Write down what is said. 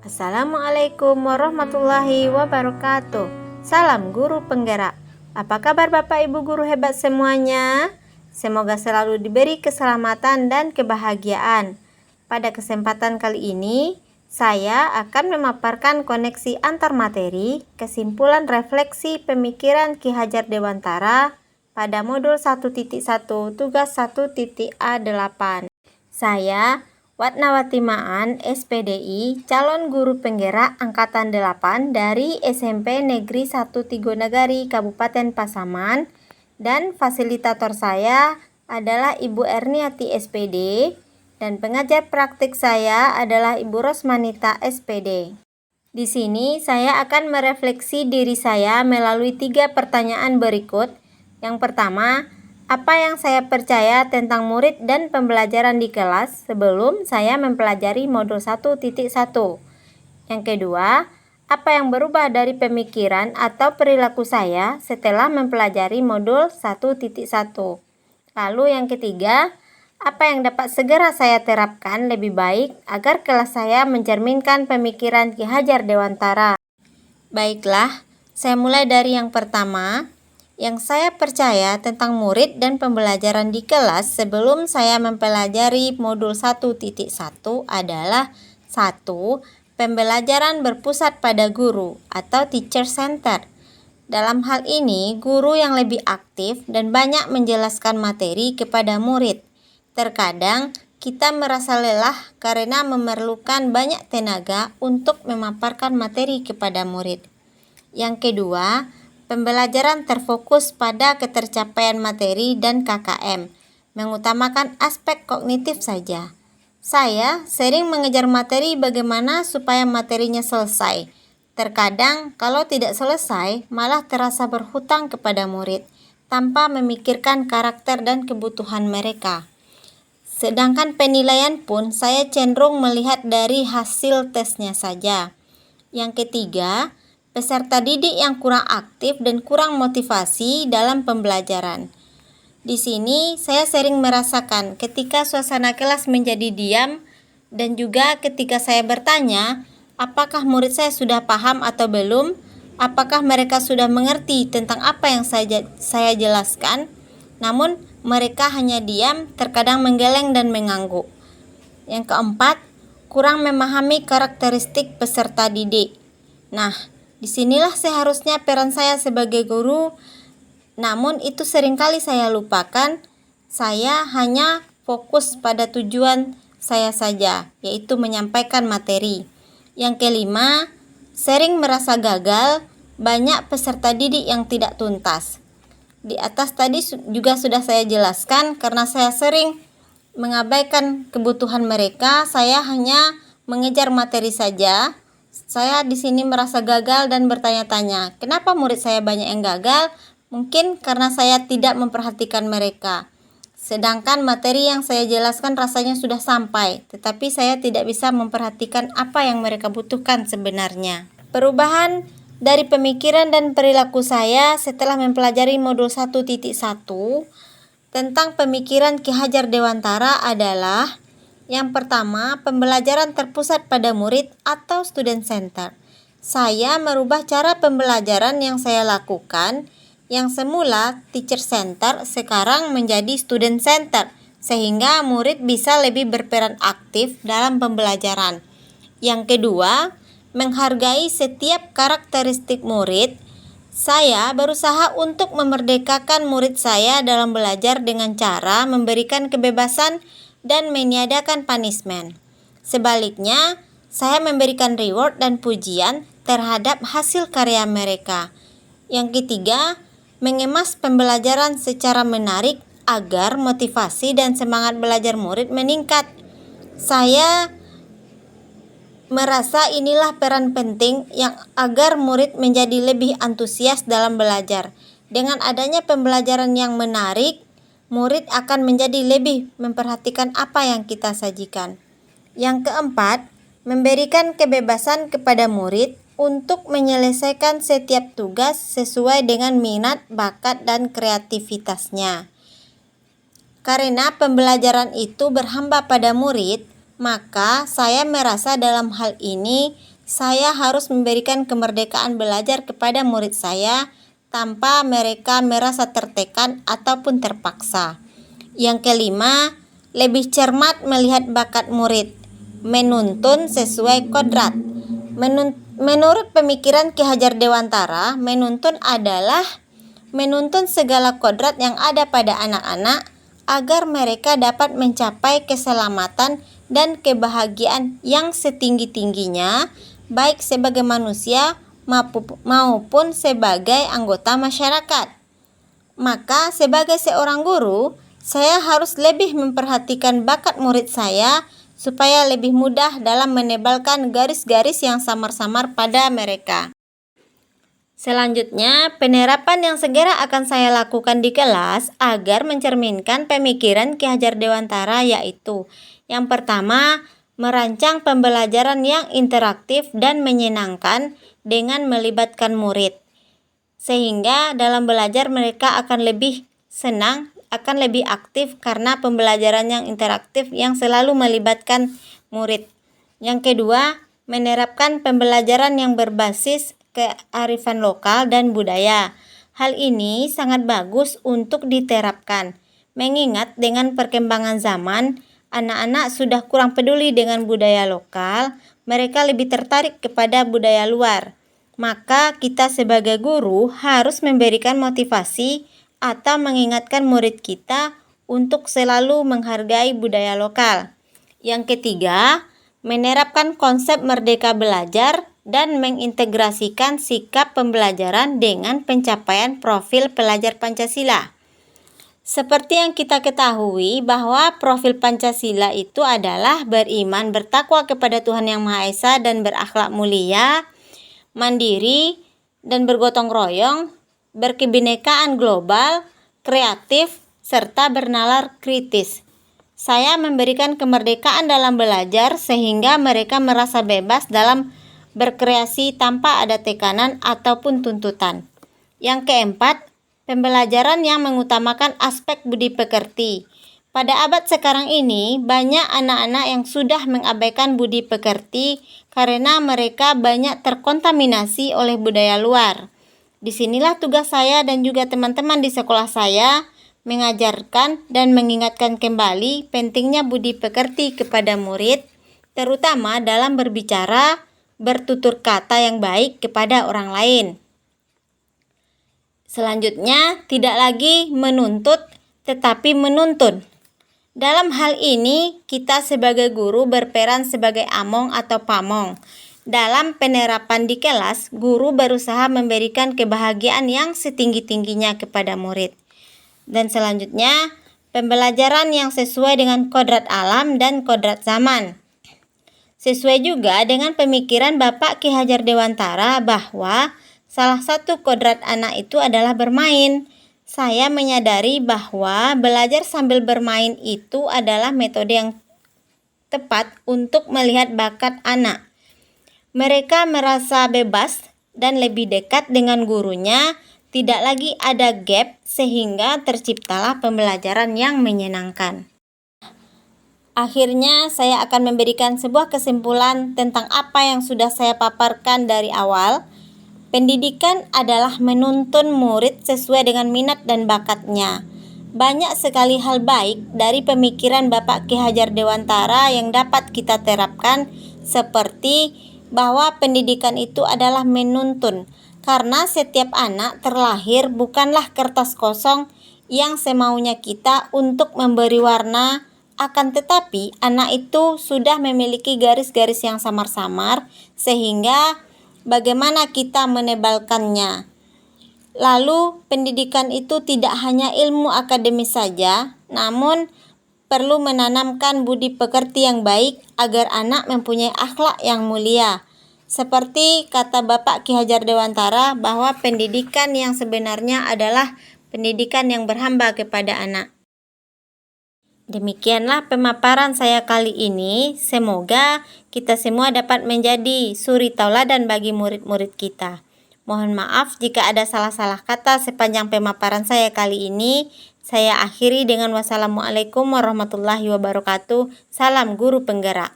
Assalamualaikum warahmatullahi wabarakatuh. Salam guru penggerak. Apa kabar Bapak Ibu guru hebat semuanya? Semoga selalu diberi keselamatan dan kebahagiaan. Pada kesempatan kali ini, saya akan memaparkan koneksi antar materi, kesimpulan refleksi pemikiran Ki Hajar Dewantara pada modul 1.1 tugas 1.A8. Saya Watnawati Maan, SPDI, calon guru penggerak Angkatan 8 dari SMP Negeri 1 Tigonagari, Kabupaten Pasaman, dan fasilitator saya adalah Ibu Erniati, SPD, dan pengajar praktik saya adalah Ibu Rosmanita, SPD. Di sini saya akan merefleksi diri saya melalui 3 pertanyaan berikut. Yang pertama, apa yang saya percaya tentang murid dan pembelajaran di kelas sebelum saya mempelajari modul 1.1? Yang kedua, apa yang berubah dari pemikiran atau perilaku saya setelah mempelajari modul 1.1? Lalu yang ketiga, apa yang dapat segera saya terapkan lebih baik agar kelas saya mencerminkan pemikiran Ki Hajar Dewantara? Baiklah, saya mulai dari yang pertama. Yang saya percaya tentang murid dan pembelajaran di kelas sebelum saya mempelajari modul 1.1 adalah 1. Pembelajaran berpusat pada guru atau teacher center. Dalam hal ini, guru yang lebih aktif dan banyak menjelaskan materi kepada murid. Terkadang, kita merasa lelah karena memerlukan banyak tenaga untuk memaparkan materi kepada murid. Yang kedua, pembelajaran terfokus pada ketercapaian materi dan KKM, mengutamakan aspek kognitif saja. Saya sering mengejar materi bagaimana supaya materinya selesai. Terkadang kalau tidak selesai, malah terasa berhutang kepada murid, tanpa memikirkan karakter dan kebutuhan mereka. Sedangkan penilaian pun saya cenderung melihat dari hasil tesnya saja. Yang ketiga, peserta didik yang kurang aktif dan kurang motivasi dalam pembelajaran. Di sini saya sering merasakan ketika suasana kelas menjadi diam dan juga ketika saya bertanya, apakah murid saya sudah paham atau belum? Apakah mereka sudah mengerti tentang apa yang saya jelaskan? Namun mereka hanya diam, terkadang menggeleng dan mengangguk. Yang keempat, kurang memahami karakteristik peserta didik. Nah, disinilah seharusnya peran saya sebagai guru, namun itu seringkali saya lupakan. Saya hanya fokus pada tujuan saya saja, yaitu menyampaikan materi. Yang kelima, sering merasa gagal, banyak peserta didik yang tidak tuntas. Di atas tadi juga sudah saya jelaskan, karena saya sering mengabaikan kebutuhan mereka, saya hanya mengejar materi saja. Saya di sini merasa gagal dan bertanya-tanya, kenapa murid saya banyak yang gagal? Mungkin karena saya tidak memperhatikan mereka. Sedangkan materi yang saya jelaskan rasanya sudah sampai, tetapi saya tidak bisa memperhatikan apa yang mereka butuhkan sebenarnya. Perubahan dari pemikiran dan perilaku saya setelah mempelajari modul 1.1 tentang pemikiran Ki Hajar Dewantara adalah: yang pertama, pembelajaran terpusat pada murid atau student center. Saya merubah cara pembelajaran yang saya lakukan, yang semula teacher center sekarang menjadi student center, sehingga murid bisa lebih berperan aktif dalam pembelajaran. Yang kedua, menghargai setiap karakteristik murid. Saya berusaha untuk memerdekakan murid saya dalam belajar dengan cara memberikan kebebasan dan meniadakan punishment. Sebaliknya, saya memberikan reward dan pujian terhadap hasil karya mereka. Yang ketiga, mengemas pembelajaran secara menarik agar motivasi dan semangat belajar murid meningkat. Saya merasa inilah peran penting yang agar murid menjadi lebih antusias dalam belajar. Dengan adanya pembelajaran yang menarik, murid akan menjadi lebih memperhatikan apa yang kita sajikan. Yang keempat, memberikan kebebasan kepada murid untuk menyelesaikan setiap tugas sesuai dengan minat, bakat, dan kreativitasnya. Karena pembelajaran itu berhamba pada murid, Maka saya merasa dalam hal ini saya harus memberikan kemerdekaan belajar kepada murid saya tanpa mereka merasa tertekan ataupun terpaksa. Yang kelima, lebih cermat melihat bakat murid, menuntun sesuai kodrat. Menurut pemikiran Ki Hajar Dewantara, menuntun adalah menuntun segala kodrat yang ada pada anak-anak agar mereka dapat mencapai keselamatan dan kebahagiaan yang setinggi-tingginya, baik sebagai manusia maupun sebagai anggota masyarakat. Maka sebagai seorang guru, saya harus lebih memperhatikan bakat murid saya supaya lebih mudah dalam menebalkan garis-garis yang samar-samar pada mereka. Selanjutnya, penerapan yang segera akan saya lakukan di kelas agar mencerminkan pemikiran Ki Hajar Dewantara yaitu: yang pertama, merancang pembelajaran yang interaktif dan menyenangkan dengan melibatkan murid, sehingga dalam belajar mereka akan lebih senang, akan lebih aktif karena pembelajaran yang interaktif yang selalu melibatkan murid. Yang kedua, menerapkan pembelajaran yang berbasis kearifan lokal dan budaya. Hal ini sangat bagus untuk diterapkan, mengingat dengan perkembangan zaman, anak-anak sudah kurang peduli dengan budaya lokal, mereka lebih tertarik kepada budaya luar. Maka kita sebagai guru harus memberikan motivasi atau mengingatkan murid kita untuk selalu menghargai budaya lokal. Yang ketiga, menerapkan konsep merdeka belajar dan mengintegrasikan sikap pembelajaran dengan pencapaian profil pelajar Pancasila. Seperti yang kita ketahui bahwa profil Pancasila itu adalah beriman, bertakwa kepada Tuhan Yang Maha Esa dan berakhlak mulia, mandiri dan bergotong royong, berkebinekaan global, kreatif, serta bernalar kritis. Saya memberikan kemerdekaan dalam belajar sehingga mereka merasa bebas dalam berkreasi tanpa ada tekanan ataupun tuntutan. Yang keempat, pembelajaran yang mengutamakan aspek budi pekerti. Pada abad sekarang ini, banyak anak-anak yang sudah mengabaikan budi pekerti karena mereka banyak terkontaminasi oleh budaya luar. Disinilah tugas saya dan juga teman-teman di sekolah saya mengajarkan dan mengingatkan kembali pentingnya budi pekerti kepada murid, terutama dalam berbicara, bertutur kata yang baik kepada orang lain. Selanjutnya, tidak lagi menuntut tetapi menuntun. Dalam hal ini, kita sebagai guru berperan sebagai among atau pamong. Dalam penerapan di kelas, guru berusaha memberikan kebahagiaan yang setinggi-tingginya kepada murid. Dan selanjutnya, pembelajaran yang sesuai dengan kodrat alam dan kodrat zaman. Sesuai juga dengan pemikiran Bapak Ki Hajar Dewantara bahwa salah satu kodrat anak itu adalah bermain. Saya menyadari bahwa belajar sambil bermain itu adalah metode yang tepat untuk melihat bakat anak. Mereka merasa bebas dan lebih dekat dengan gurunya, tidak lagi ada gap sehingga terciptalah pembelajaran yang menyenangkan. Akhirnya, saya akan memberikan sebuah kesimpulan tentang apa yang sudah saya paparkan dari awal. Pendidikan adalah menuntun murid sesuai dengan minat dan bakatnya. Banyak sekali hal baik dari pemikiran Bapak Ki Hajar Dewantara yang dapat kita terapkan, seperti bahwa pendidikan itu adalah menuntun, karena setiap anak terlahir bukanlah kertas kosong yang semaunya kita untuk memberi warna. Akan tetapi, anak itu sudah memiliki garis-garis yang samar-samar, sehingga bagaimana kita menebalkannya. Lalu, pendidikan itu tidak hanya ilmu akademis saja, namun perlu menanamkan budi pekerti yang baik agar anak mempunyai akhlak yang mulia. Seperti kata Bapak Ki Hajar Dewantara bahwa pendidikan yang sebenarnya adalah pendidikan yang berhamba kepada anak. Demikianlah pemaparan saya kali ini. Semoga kita semua dapat menjadi suri tauladan bagi murid-murid kita. Mohon maaf jika ada salah-salah kata sepanjang pemaparan saya kali ini. Saya akhiri dengan wassalamualaikum warahmatullahi wabarakatuh. Salam guru penggerak.